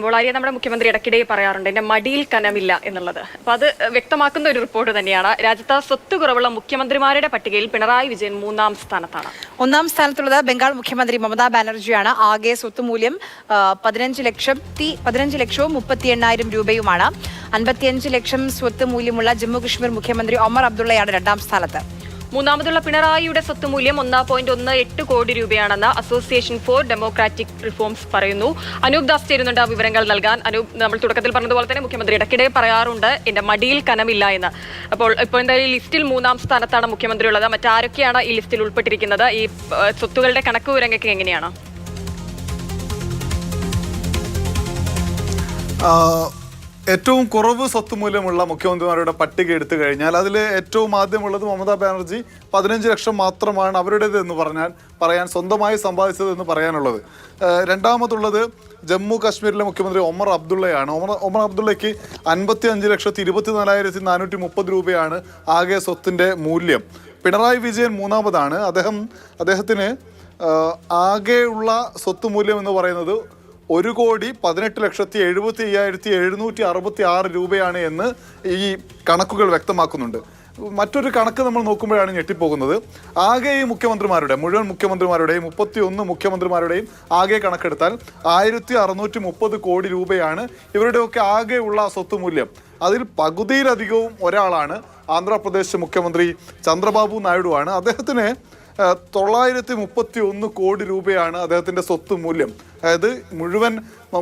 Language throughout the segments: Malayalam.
വളരെ നമ്മുടെ മുഖ്യമന്ത്രി ഇടയ്ക്കിടെ പറയാറുണ്ട് എന്റെ മടിയിൽ കനമില്ല എന്നുള്ളത്. അപ്പൊ അത് വ്യക്തമാക്കുന്ന ഒരു റിപ്പോർട്ട് തന്നെയാണ്. രാജ്യത്ത് സ്വത്ത് കുറവുള്ള മുഖ്യമന്ത്രിമാരുടെ പട്ടികയിൽ പിണറായി വിജയൻ 3-ാം സ്ഥാനത്താണ്. 1-ാം സ്ഥാനത്തുള്ളത് ബംഗാൾ മുഖ്യമന്ത്രി മമതാ ബാനർജിയാണ്. ആകെ സ്വത്ത് മൂല്യം 15,38,000 രൂപയുമാണ്. 55 ലക്ഷം സ്വത്ത് മൂല്യമുള്ള ജമ്മു കശ്മീർ മുഖ്യമന്ത്രി ഒമർ അബ്ദുള്ളയാണ് 2-ാം സ്ഥാനത്ത്. മൂന്നാമതുള്ള പിണറായിയുടെ സ്വത്ത് മൂല്യം 1.18 കോടി രൂപയാണെന്ന് അസോസിയേഷൻ ഫോർ ഡെമോക്രാറ്റിക് റിഫോംസ് പറയുന്നു. അനൂപ് ദാസ് ചേരുന്നുണ്ട് വിവരങ്ങൾ നൽകാൻ. അനൂപ്, നമ്മൾ തുടക്കത്തിൽ പറഞ്ഞതുപോലെ തന്നെ മുഖ്യമന്ത്രി ഇടയ്ക്കിടെ പറയാറുണ്ട് എന്റെ മടിയിൽ കനമില്ല എന്ന്. അപ്പോൾ എന്തായാലും ലിസ്റ്റിൽ 3-ാം സ്ഥാനത്താണ് മുഖ്യമന്ത്രി ഉള്ളത്. മറ്റാരൊക്കെയാണ് ഈ ലിസ്റ്റിൽ ഉൾപ്പെട്ടിരിക്കുന്നത്? ഈ സ്വത്തുക്കളുടെ കണക്ക് വിവരങ്ങളൊക്കെ എങ്ങനെയാണ്? ഏറ്റവും കുറവ് സ്വത്ത് മൂല്യമുള്ള മുഖ്യമന്ത്രിമാരുടെ പട്ടിക എടുത്തു കഴിഞ്ഞാൽ അതിൽ ഏറ്റവും ആദ്യമുള്ളത് മമതാ ബാനർജി. 15 ലക്ഷം മാത്രമാണ് അവരുടേത് എന്ന് പറയാൻ സ്വന്തമായി സമ്പാദിച്ചതെന്ന് പറയാനുള്ളത്. രണ്ടാമതുള്ളത് ജമ്മു കാശ്മീരിലെ മുഖ്യമന്ത്രി ഒമർ അബ്ദുള്ളയാണ്. ഒമർ അബ്ദുള്ളയ്ക്ക് 55,24,430 രൂപയാണ് ആകെ സ്വത്തിൻ്റെ മൂല്യം. പിണറായി വിജയൻ മൂന്നാമതാണ്. അദ്ദേഹത്തിന് ആകെയുള്ള സ്വത്ത് മൂല്യം എന്ന് പറയുന്നത് 1,18,75,766 രൂപയാണ് എന്ന് ഈ കണക്കുകൾ വ്യക്തമാക്കുന്നുണ്ട്. മറ്റൊരു കണക്ക് നമ്മൾ നോക്കുമ്പോഴാണ് ഞെട്ടിപ്പോകുന്നത്. ആകെ ഈ മുഴുവൻ മുഖ്യമന്ത്രിമാരുടെയും 31 മുഖ്യമന്ത്രിമാരുടെയും ആകെ കണക്കെടുത്താൽ 1,630 കോടി രൂപയാണ് ഇവരുടെയൊക്കെ ആകെയുള്ള സ്വത്ത് മൂല്യം. അതിൽ പകുതിയിലധികവും ഒരാളാണ് ആന്ധ്രാപ്രദേശ് മുഖ്യമന്ത്രി ചന്ദ്രബാബു നായിഡു ആണ്. അദ്ദേഹത്തിന് 931 കോടി രൂപയാണ് അദ്ദേഹത്തിൻ്റെ സ്വത്ത് മൂല്യം. അതായത് മുഴുവൻ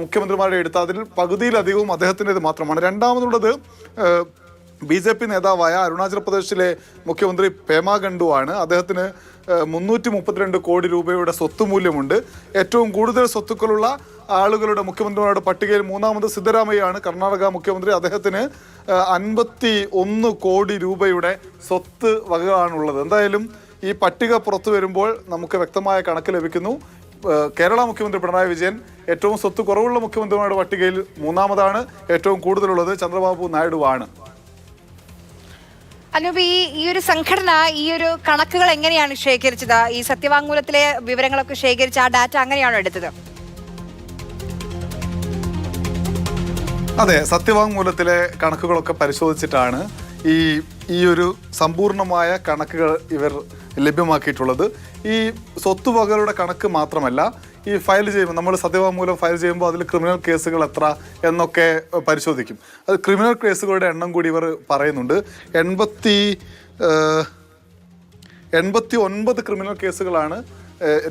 മുഖ്യമന്ത്രിമാരുടെ എടുത്ത അതിൽ പകുതിയിലധികവും അദ്ദേഹത്തിൻ്റെത് മാത്രമാണ്. രണ്ടാമതുള്ളത് BJP നേതാവായ അരുണാചൽ പ്രദേശിലെ മുഖ്യമന്ത്രി പേമാ ഖണ്ഡു ആണ്. അദ്ദേഹത്തിന് 332 കോടി രൂപയുടെ സ്വത്ത് മൂല്യമുണ്ട്. ഏറ്റവും കൂടുതൽ സ്വത്തുക്കളുള്ള ആളുകളുടെ മുഖ്യമന്ത്രിമാരുടെ പട്ടികയിൽ മൂന്നാമത് സിദ്ധരാമയ്യാണ്, കർണാടക മുഖ്യമന്ത്രി. അദ്ദേഹത്തിന് 51 കോടി രൂപയുടെ സ്വത്ത് വകകളാണുള്ളത്. എന്തായാലും ഈ പട്ടിക പുറത്തു വരുമ്പോൾ നമുക്ക് വ്യക്തമായ കണക്ക് ലഭിക്കുന്നു. കേരള മുഖ്യമന്ത്രി പിണറായി വിജയൻ ഏറ്റവും സ്വത്ത് കുറവുള്ള മുഖ്യമന്ത്രിമാരുടെ പട്ടികയിൽ മൂന്നാമതാണ്. ഏറ്റവും കൂടുതലുള്ളത് ചന്ദ്രബാബു നായിഡു ആണ്. അനൂപ്, ഈ ഒരു സംഘടന ഈ ഒരു കണക്കുകൾ എങ്ങനെയാണ് ശേഖരിച്ചത്? ഈ സത്യവാങ്മൂലത്തിലെ വിവരങ്ങളൊക്കെ ശേഖരിച്ച ആ ഡാറ്റ അങ്ങനെയാണോ എടുത്തത്? അതെ, സത്യവാങ്മൂലത്തിലെ കണക്കുകളൊക്കെ പരിശോധിച്ചിട്ടാണ് ഈ ഒരു സമ്പൂർണമായ കണക്കുകൾ ഇവർ ലഭ്യമാക്കിയിട്ടുള്ളത്. ഈ സ്വത്തുവകകളുടെ കണക്ക് മാത്രമല്ല, ഈ ഫയൽ ചെയ്യുമ്പോൾ നമ്മൾ സത്യവാങ്മൂലം ഫയൽ ചെയ്യുമ്പോൾ അതിൽ ക്രിമിനൽ കേസുകൾ എത്ര എന്നൊക്കെ പരിശോധിക്കും. അത് ക്രിമിനൽ കേസുകളുടെ എണ്ണം കൂടി ഇവർ പറയുന്നുണ്ട്. 89 ക്രിമിനൽ കേസുകളാണ്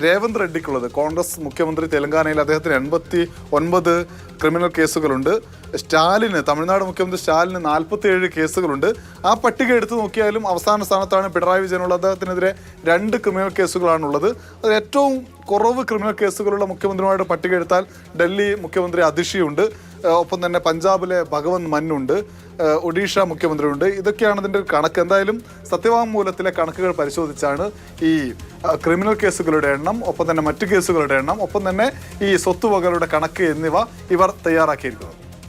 രേവന്ത് റെഡ്ഡിക്കുള്ളത്. കോൺഗ്രസ് മുഖ്യമന്ത്രി തെലങ്കാനയിൽ അദ്ദേഹത്തിന് 89 ക്രിമിനൽ കേസുകളുണ്ട്. തമിഴ്നാട് മുഖ്യമന്ത്രി സ്റ്റാലിന് 47 കേസുകളുണ്ട്. ആ പട്ടിക എടുത്തു നോക്കിയാലും അവസാന സ്ഥാനത്താണ് പിണറായി വിജയനുള്ളത്. അദ്ദേഹത്തിനെതിരെ 2 ക്രിമിനൽ കേസുകളാണുള്ളത്. അത് ഏറ്റവും കുറവ് ക്രിമിനൽ കേസുകളുള്ള മുഖ്യമന്ത്രിമാരുടെ പട്ടിക എടുത്താൽ ഡൽഹി മുഖ്യമന്ത്രി അതിഷിയുണ്ട്, ഒപ്പം തന്നെ പഞ്ചാബിലെ ഭഗവന്ത് മന്നുണ്ട്, ഒഡീഷ മുഖ്യമന്ത്രിയുണ്ട്. ഇതൊക്കെയാണ് ഇതിൻ്റെ കണക്ക്. എന്തായാലും സത്യവാങ്മൂലത്തിലെ കണക്കുകൾ പരിശോധിച്ചാണ് ഈ ക്രിമിനൽ കേസുകളുടെ എണ്ണം, ഒപ്പം തന്നെ മറ്റു കേസുകളുടെ എണ്ണം, ഒപ്പം തന്നെ ഈ സ്വത്തുവകകളുടെ കണക്ക് എന്നിവ ഇവർ തയ്യാറാക്കിയിരിക്കുന്നത്.